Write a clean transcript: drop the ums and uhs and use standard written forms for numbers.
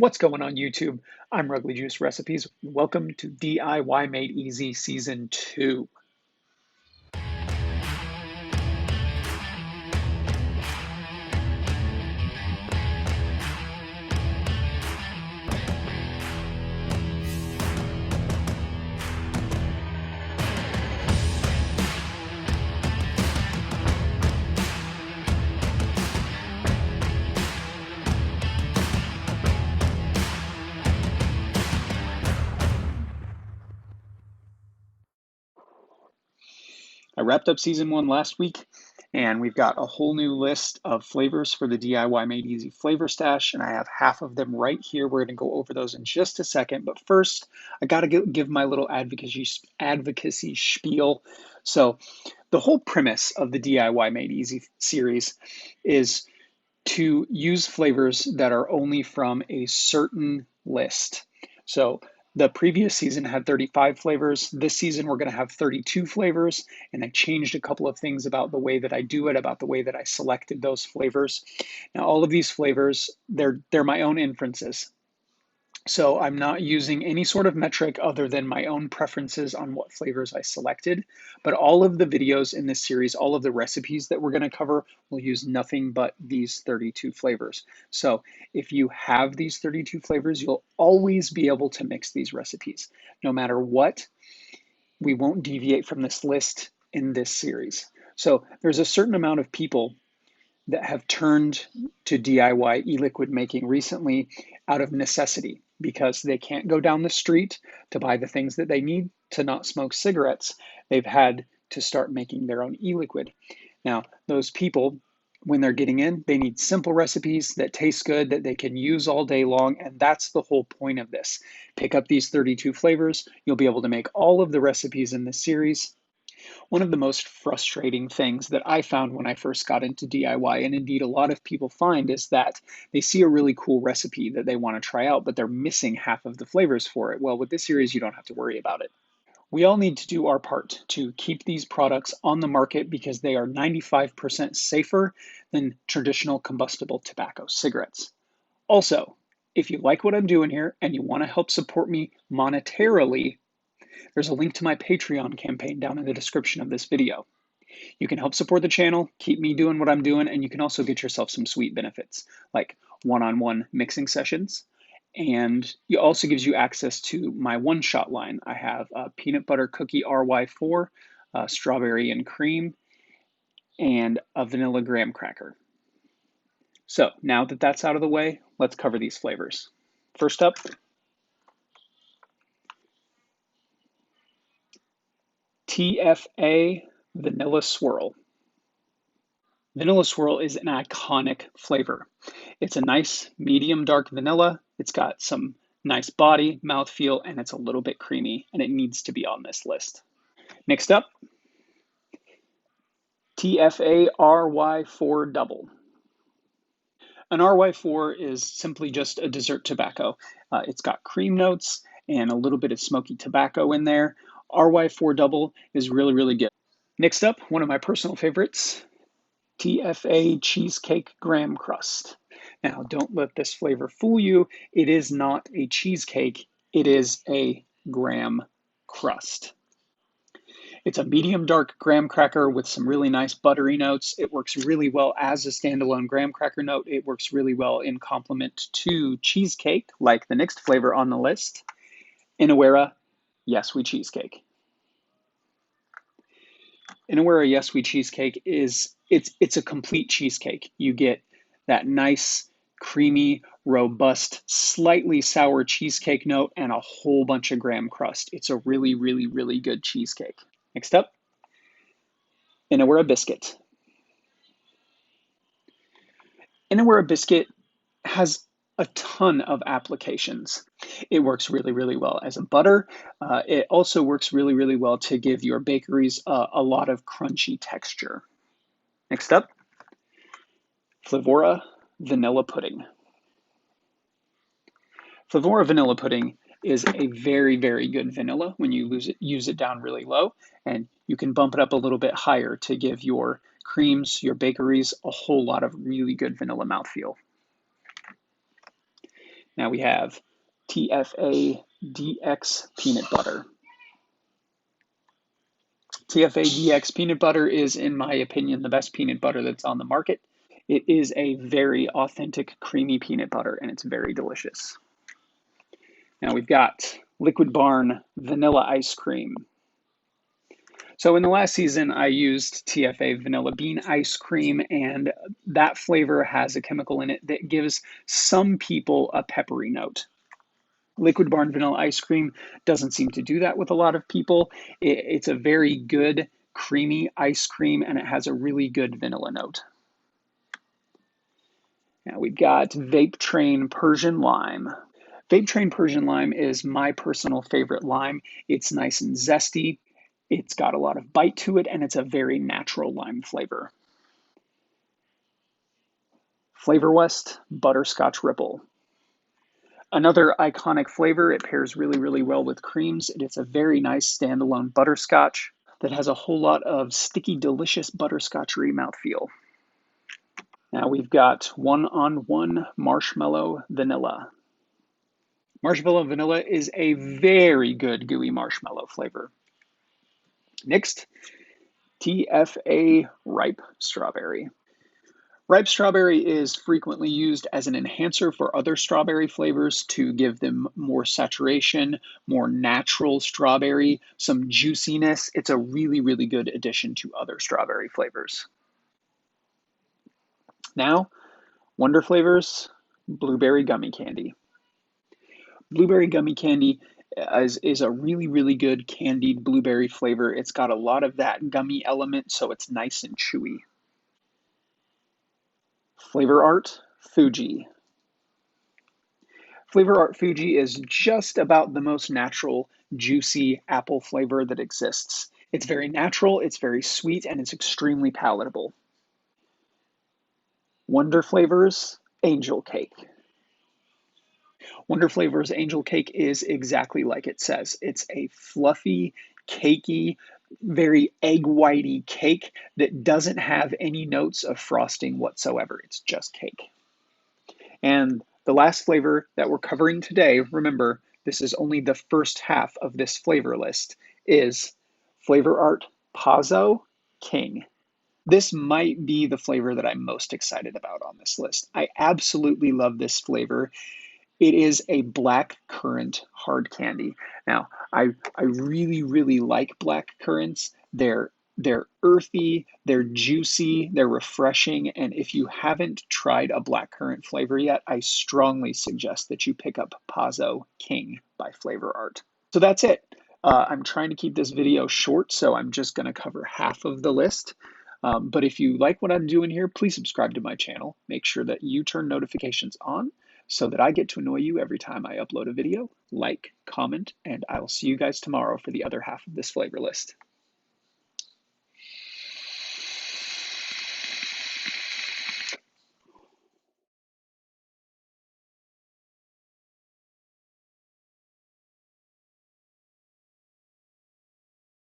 What's going on YouTube? I'm Ruggly Juice Recipes. Welcome to DIY Made Easy Season 2. I wrapped up Season 1 last week, and we've got a whole new list of flavors for the DIY Made Easy flavor stash, and I have half of them right here. We're going to go over those in just a second, but first, I got to give my little advocacy spiel. So, the whole premise of the DIY Made Easy series is to use flavors that are only from a certain list. So the previous season had 35 flavors. This season, we're going to have 32 flavors. And I changed a couple of things about the way that I do it, about the way that I selected those flavors. Now, all of these flavors, they're my own inferences. So I'm not using any sort of metric other than my own preferences on what flavors I selected. But all of the videos in this series, all of the recipes that we're going to cover will use nothing but these 32 flavors. So if you have these 32 flavors, you'll always be able to mix these recipes. No matter what, we won't deviate from this list in this series. So there's a certain amount of people that have turned to DIY e-liquid making recently out of necessity because they can't go down the street to buy the things that they need to not smoke cigarettes. They've had to start making their own e-liquid. Now, those people, when they're getting in, they need simple recipes that taste good, that they can use all day long, and that's the whole point of this. Pick up these 32 flavors. You'll be able to make all of the recipes in this series. One of the most frustrating things that I found when I first got into DIY, and indeed a lot of people find, is that they see a really cool recipe that they want to try out, but they're missing half of the flavors for it. Well, with this series, you don't have to worry about it. We all need to do our part to keep these products on the market because they are 95% safer than traditional combustible tobacco cigarettes. Also, if you like what I'm doing here and you want to help support me monetarily, there's a link to my Patreon campaign down in the description of this video. You can help support the channel, keep me doing what I'm doing, and you can also get yourself some sweet benefits like one-on-one mixing sessions. And it also gives you access to my one-shot line. I have a peanut butter cookie RY4, strawberry and cream, and a vanilla graham cracker. So now that that's out of the way, let's cover these flavors. First up, TFA Vanilla Swirl. Vanilla Swirl is an iconic flavor. It's a nice medium dark vanilla. It's got some nice body, mouthfeel, and it's a little bit creamy, and it needs to be on this list. Next up, TFA RY4 Double. An RY4 is simply just a dessert tobacco. It's got cream notes and a little bit of smoky tobacco in there. RY4 Double is really, really good. Next up, one of my personal favorites, TFA Cheesecake Graham Crust. Now, don't let this flavor fool you. It is not a cheesecake. It is a graham crust. It's a medium dark graham cracker with some really nice buttery notes. It works really well as a standalone graham cracker note. It works really well in complement to cheesecake, like the next flavor on the list, INW Yes We Cheesecake. INW Yes We Cheesecake it's a complete cheesecake. You get that nice, creamy, robust, slightly sour cheesecake note and a whole bunch of graham crust. It's a really, really, really good cheesecake. Next up, INW Biscuit. INW Biscuit has a ton of applications. It works really, really well as a butter. It also works really, really well to give your bakeries a lot of crunchy texture. Next up, FLV Vanilla Pudding. FLV Vanilla Pudding is a very, very good vanilla when you use it down really low, and you can bump it up a little bit higher to give your creams, your bakeries, a whole lot of really good vanilla mouthfeel. Now we have TFA DX Peanut Butter. TFA DX Peanut Butter is, in my opinion, the best peanut butter that's on the market. It is a very authentic creamy peanut butter, and it's very delicious. Now we've got Liquid Barn Vanilla Ice Cream. So in the last season, I used TFA Vanilla Bean Ice Cream, and that flavor has a chemical in it that gives some people a peppery note. Liquid Barn Vanilla Ice Cream doesn't seem to do that with a lot of people. It's a very good, creamy ice cream, and it has a really good vanilla note. Now we've got Vape Train Persian Lime. Vape Train Persian Lime is my personal favorite lime. It's nice and zesty. It's got a lot of bite to it, and it's a very natural lime flavor. Flavor West Butterscotch Ripple. Another iconic flavor. It pairs really, really well with creams. It's a very nice standalone butterscotch that has a whole lot of sticky, delicious butterscotchery mouthfeel. Now we've got one-on-one Marshmallow Vanilla. Marshmallow Vanilla is a very good gooey marshmallow flavor. Next, TFA Ripe Strawberry. Ripe strawberry is frequently used as an enhancer for other strawberry flavors to give them more saturation, more natural strawberry, some juiciness. It's a really, really good addition to other strawberry flavors. Now, Wonder Flavors Blueberry Gummy Candy. Blueberry gummy candy is a really, really good candied blueberry flavor. It's got a lot of that gummy element, so it's nice and chewy. Flavor Art Fuji. Flavor Art Fuji is just about the most natural, juicy apple flavor that exists. It's very natural, it's very sweet, and it's extremely palatable. Wonder Flavors Angel Cake. Wonder Flavors Angel Cake is exactly like it says. It's a fluffy, cakey, very egg whitey cake that doesn't have any notes of frosting whatsoever. It's just cake. And the last flavor that we're covering today, remember, this is only the first half of this flavor list, is Flavor Art PAZZO King. This might be the flavor that I'm most excited about on this list. I absolutely love this flavor. It is a black currant hard candy. Now, I really, really like black currants. They're earthy, they're juicy, they're refreshing, and if you haven't tried a blackcurrant flavor yet, I strongly suggest that you pick up PAZZO King by Flavor Art. So that's it. I'm trying to keep this video short, so I'm just going to cover half of the list. But if you like what I'm doing here, please subscribe to my channel. Make sure that you turn notifications on so that I get to annoy you every time I upload a video. Like, comment, and I'll see you guys tomorrow for the other half of this flavor list.